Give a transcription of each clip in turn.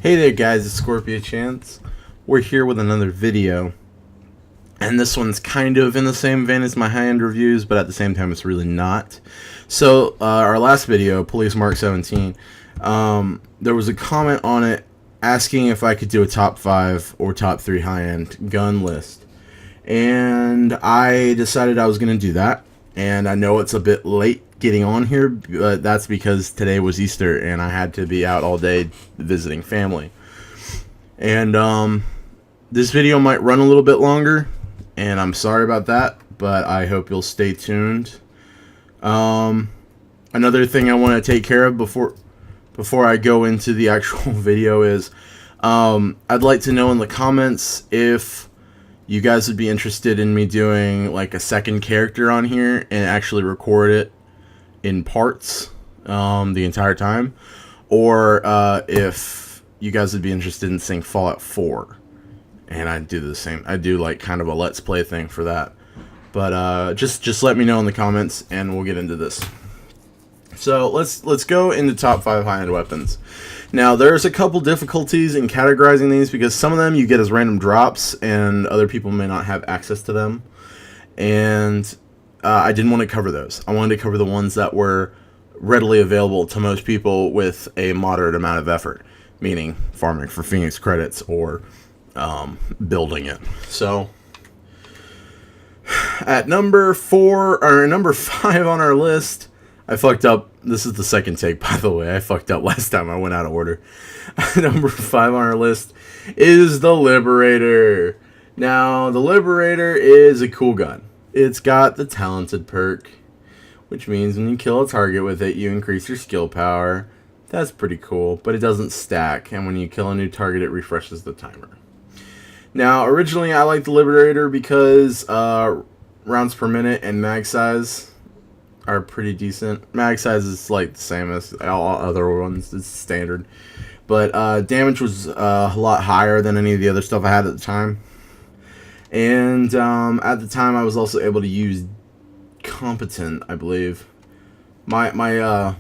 Hey there guys, it's Scorpio Chance. We're here with another video. And this one's kind of in the same vein as my high-end reviews, but at the same time it's really not. So, our last video, Police Mark 17, there was a comment on it asking if I could do a top 5 or top 3 high-end gun list. And I decided I was going to do that. And I know it's a bit late getting on here, but that's because today was Easter and I had to be out all day visiting family. And this video might run a little bit longer, and I'm sorry about that, but I hope you'll stay tuned. Another thing I want to take care of before I go into the actual video is I'd like to know in the comments if you guys would be interested in me doing like a second character on here and actually record it in parts the entire time, or if you guys would be interested in seeing Fallout 4 and I do the same. I do like kind of a let's play thing for that, but just let me know in the comments and we'll get into this. So let's go into top 5 high-end weapons. Now there's a couple difficulties in categorizing these because some of them you get as random drops and other people may not have access to them, and I didn't want to cover those. I wanted to cover the ones that were readily available to most people with a moderate amount of effort, meaning farming for Phoenix credits or building it. So at number 5 on our list, I fucked up. This is the second take, by the way. I fucked up last time. I went out of order. Number 5 on our list is the Liberator. Now, the Liberator is a cool gun. It's got the Talented perk, which means when you kill a target with it, you increase your skill power. That's pretty cool, but it doesn't stack, and when you kill a new target, it refreshes the timer. Now, originally, I liked the Liberator because rounds per minute and mag size are pretty decent. Mag size is like the same as all other ones. It's standard. But damage was a lot higher than any of the other stuff I had at the time. And at the time I was also able to use Competent, I believe. My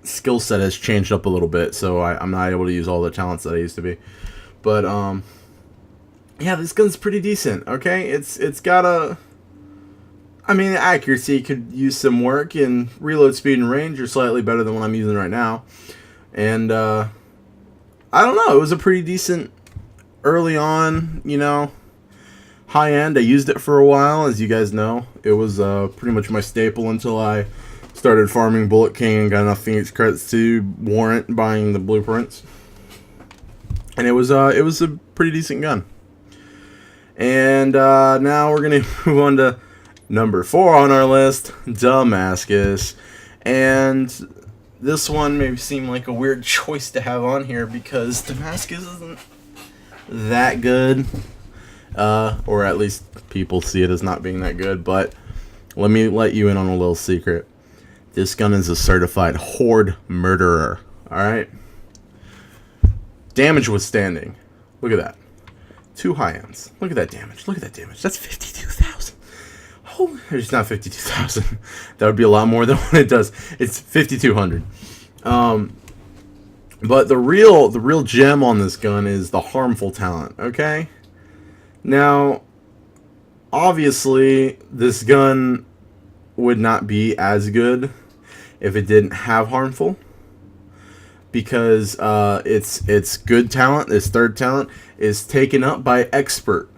skill set has changed up a little bit, so I'm not able to use all the talents that I used to be. But yeah, this gun's pretty decent, okay? It's got a... I mean, accuracy could use some work, and reload speed and range are slightly better than what I'm using right now. And, I don't know, it was a pretty decent early on, you know, high end. I used it for a while, as you guys know. It was pretty much my staple until I started farming Bullet King and got enough Phoenix credits to warrant buying the blueprints. And it was a pretty decent gun. And now we're going to move on to number 4 on our list, Damascus. And this one may seem like a weird choice to have on here because Damascus isn't that good. Or at least people see it as not being that good. But let me let you in on a little secret. This gun is a certified horde murderer. Alright? Damage withstanding. Look at that. 2 high ends. Look at that damage. Look at that damage. That's 52,000. Oh, it's not 52,000. That would be a lot more than what it does. It's 5,200. But the real gem on this gun is the harmful talent. Okay. Now, obviously, this gun would not be as good if it didn't have harmful, because its good talent, its third talent, is taken up by expert.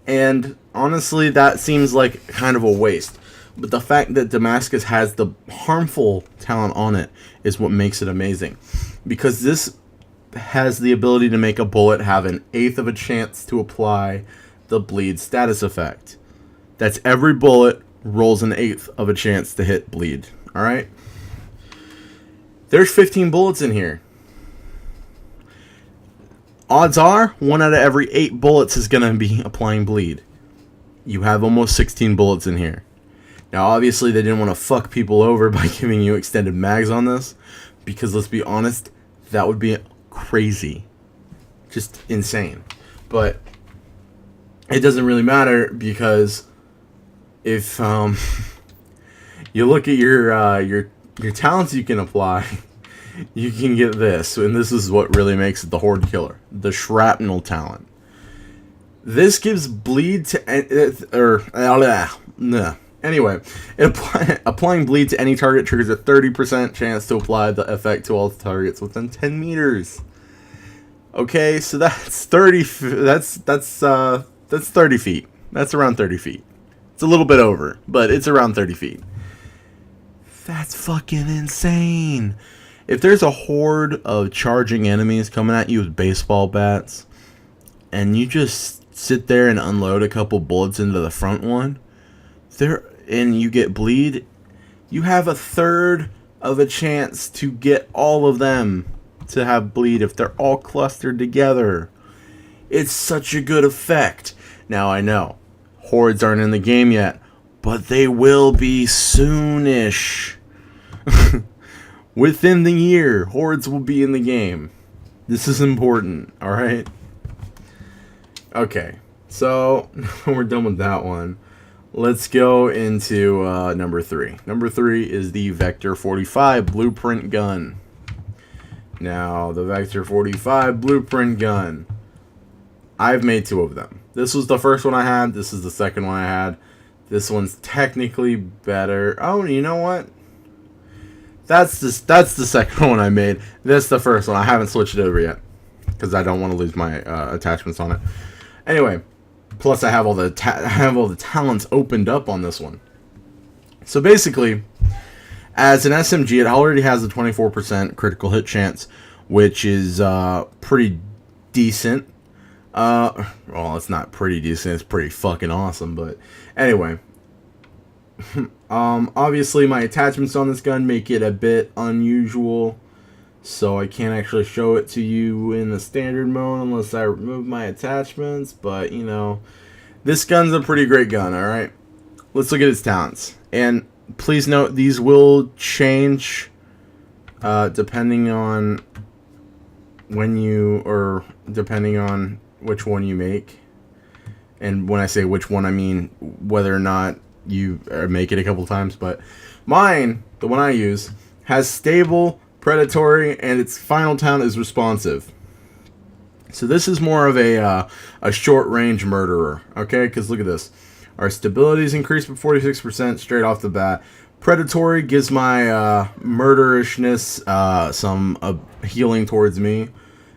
And honestly, that seems like kind of a waste. But the fact that Damascus has the harmful talent on it is what makes it amazing. Because this has the ability to make a bullet have an 1/8 of a chance to apply the bleed status effect. That's every bullet rolls an 1/8 of a chance to hit bleed. Alright? There's 15 bullets in here. Odds are, 1 out of every 8 bullets is going to be applying bleed. You have almost 16 bullets in here. Now, obviously, they didn't want to fuck people over by giving you extended mags on this, because let's be honest, that would be crazy. Just insane. But it doesn't really matter, because if you look at your talents you can apply, you can get this, and this is what really makes it the Horde Killer, the Shrapnel talent. This gives bleed to anyway, applying bleed to any target triggers a 30% chance to apply the effect to all targets within 10 meters. Okay, so that's 30. That's 30 feet. That's around 30 feet. It's a little bit over, but it's around 30 feet. That's fucking insane. If there's a horde of charging enemies coming at you with baseball bats, and you just sit there and unload a couple bullets into the front one, and you get bleed, you have a third of a chance to get all of them to have bleed if they're all clustered together. It's such a good effect. Now I know hordes aren't in the game yet, but they will be soonish. Within the year, hordes will be in the game. This is important, alright? Okay, so we're done with that one. Let's go into number 3. Number 3 is the Vector 45 Blueprint Gun. Now, the Vector 45 Blueprint Gun, I've made 2 of them. This was the first one I had. This is the second one I had. This one's technically better. Oh, you know what? That's the second one I made. This is the first one. I haven't switched it over yet because I don't want to lose my attachments on it. Anyway, plus I have all the talents opened up on this one. So basically, as an SMG, it already has a 24% critical hit chance, which is pretty decent. Well, it's not pretty decent. It's pretty fucking awesome. But anyway, obviously my attachments on this gun make it a bit unusual, so I can't actually show it to you in the standard mode unless I remove my attachments. But you know, this gun's a pretty great gun. All right, let's look at its talents. And please note, these will change depending on depending on which one you make. And when I say which one, I mean whether or not you make it a couple times. But mine, the one I use, has stable, predatory, and its final talent is responsive. So this is more of a short-range murderer, okay? Because look at this. Our stability is increased by 46% straight off the bat. Predatory gives my murderishness some healing towards me.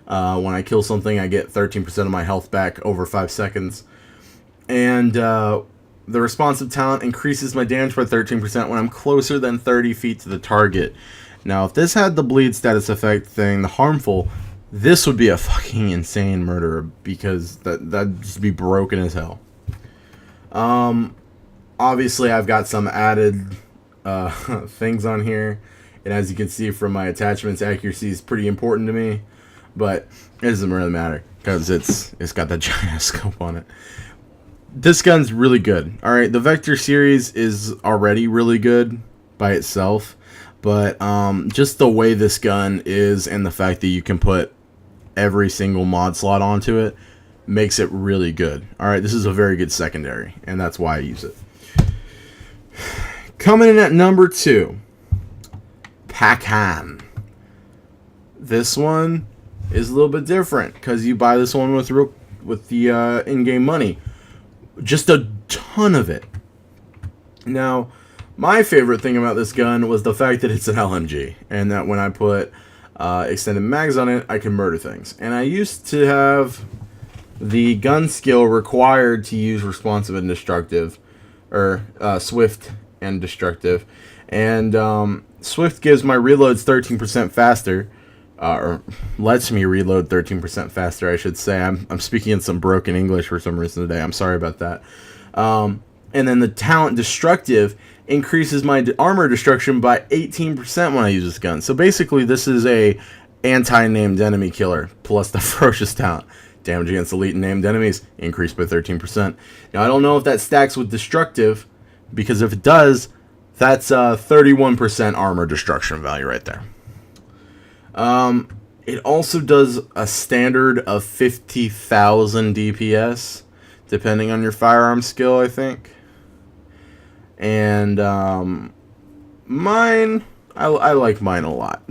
When I kill something, I get 13% of my health back over 5 seconds. And the responsive talent increases my damage by 13% when I'm closer than 30 feet to the target. Now, if this had the bleed status effect thing, the harmful, this would be a fucking insane murderer, because that'd just be broken as hell. Obviously, I've got some added things on here, and as you can see from my attachments, accuracy is pretty important to me, but it doesn't really matter because it's got that giant scope on it. This gun's really good. All right, the Vector series is already really good by itself, but just the way this gun is and the fact that you can put every single mod slot onto it makes it really good. All right, this is a very good secondary, and that's why I use it. Coming in at number 2, Pakhan. This one is a little bit different because you buy this one with the in-game money. Just a ton of it. Now, my favorite thing about this gun was the fact that it's an LMG, and that when I put extended mags on it, I can murder things. And I used to have the gun skill required to use responsive and destructive, or swift and destructive. And swift gives my reloads 13% faster, or lets me reload 13% faster, I should say. I'm speaking in some broken English for some reason today. I'm sorry about that. And then the talent destructive increases my armor destruction by 18% when I use this gun. So basically, this is a anti-named enemy killer plus the ferocious talent. Damage against elite and named enemies increased by 13%. Now, I don't know if that stacks with destructive, because if it does, that's a 31% armor destruction value right there. It also does a standard of 50,000 DPS, depending on your firearm skill, I think. And mine I like mine a lot.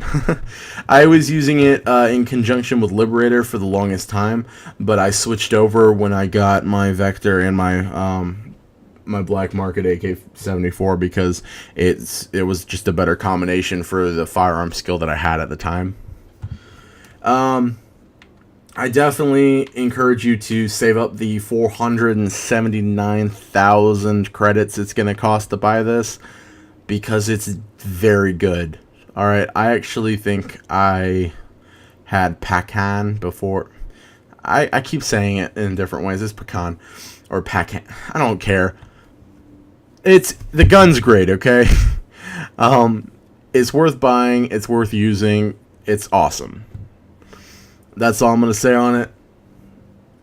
I was using it in conjunction with Liberator for the longest time, but I switched over when I got my Vector and my Black Market AK-74 because it was just a better combination for the firearm skill that I had at the time. I definitely encourage you to save up the 479,000 credits it's going to cost to buy this, because it's very good. Alright, I actually think I had Pacan before. I keep saying it in different ways. It's Pacan or Pacan. I don't care. The gun's great, okay? It's worth buying. It's worth using. It's awesome. That's all I'm going to say on it.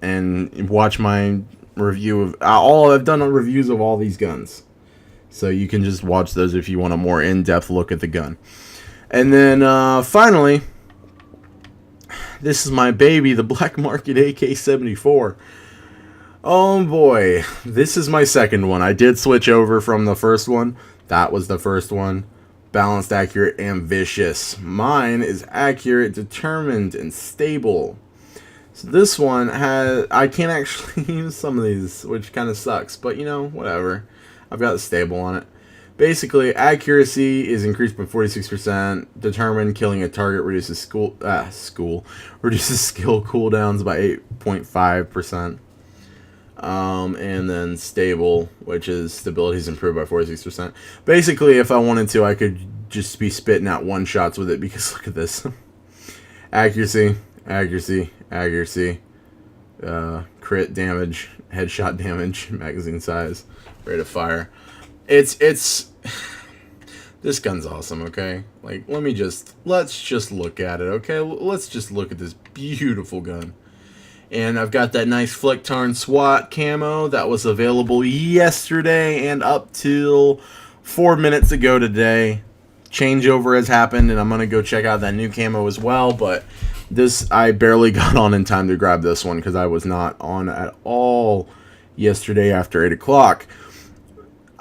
And watch my review of... I've done reviews of all these guns. So you can just watch those if you want a more in-depth look at the gun. And then, finally, this is my baby, the Black Market AK-74. Oh boy, this is my second one. I did switch over from the first one. That was the first one. Balanced, accurate, and vicious. Mine is accurate, determined, and stable. So this one I can't actually use some of these, which kind of sucks. But, you know, whatever. I've got the stable on it. Basically, accuracy is increased by 46%. Determined, killing a target reduces skill cooldowns by 8.5%. And then stable, which is stability is improved by 46%. Basically, if I wanted to, I could just be spitting out one shots with it, because look at this. Accuracy, accuracy, accuracy. Crit damage, headshot damage, magazine size, rate of fire. It's this gun's awesome, okay? Like, let's just look at it, okay? Let's just look at this beautiful gun. And I've got that nice Flicktarn SWAT camo that was available yesterday and up till 4 minutes ago today. Changeover has happened, and I'm going to go check out that new camo as well, but I barely got on in time to grab this one because I was not on at all yesterday after 8 o'clock.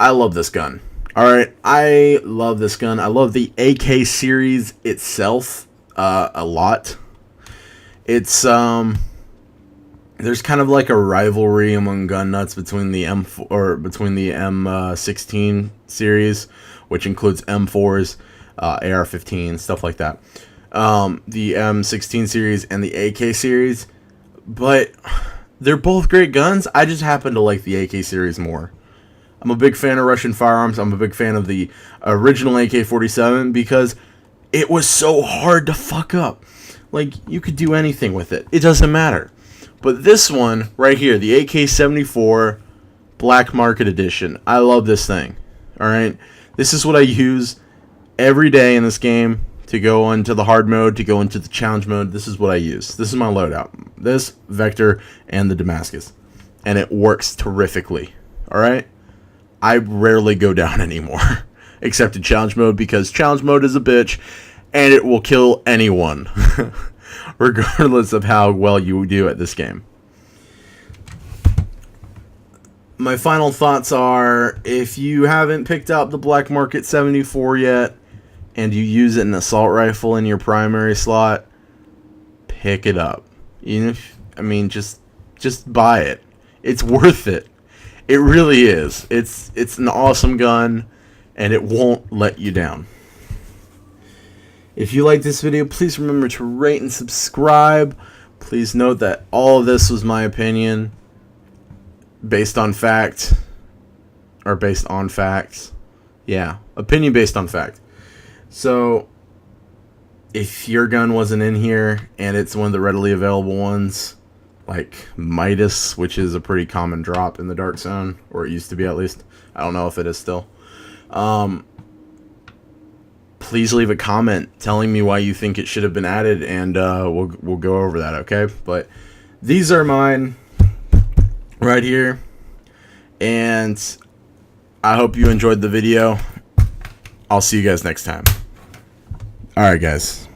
I love this gun. Alright, I love this gun. I love the AK series itself a lot. It's, there's kind of like a rivalry among gun nuts between the M16 series, which includes M4s, AR-15, stuff like that. The M16 series and the AK series, but they're both great guns. I just happen to like the AK series more. I'm a big fan of Russian firearms. I'm a big fan of the original AK-47 because it was so hard to fuck up. Like, you could do anything with it. It doesn't matter. But this one right here, the AK-74 Black Market Edition, I love this thing. Alright? This is what I use every day in this game to go into the hard mode, to go into the challenge mode. This is what I use. This is my loadout. This, Vector, and the Damascus. And it works terrifically. Alright? I rarely go down anymore. Except in challenge mode, because challenge mode is a bitch, and it will kill anyone. Regardless of how well you do at this game. My final thoughts are, if you haven't picked up the Black Market 74 yet, and you use it in an assault rifle in your primary slot, pick it up. Just buy it. It's worth it. It really is. It's an awesome gun, and it won't let you down. If you like this video, please remember to rate and subscribe. Please note that all of this was my opinion, based on fact, or based on facts. Yeah, opinion based on fact. So, if your gun wasn't in here, and it's one of the readily available ones, like Midas, which is a pretty common drop in the Dark Zone, or it used to be at least. I don't know if it is still. Please leave a comment telling me why you think it should have been added, and we'll go over that, okay? But these are mine right here, and I hope you enjoyed the video. I'll see you guys next time. Alright, guys.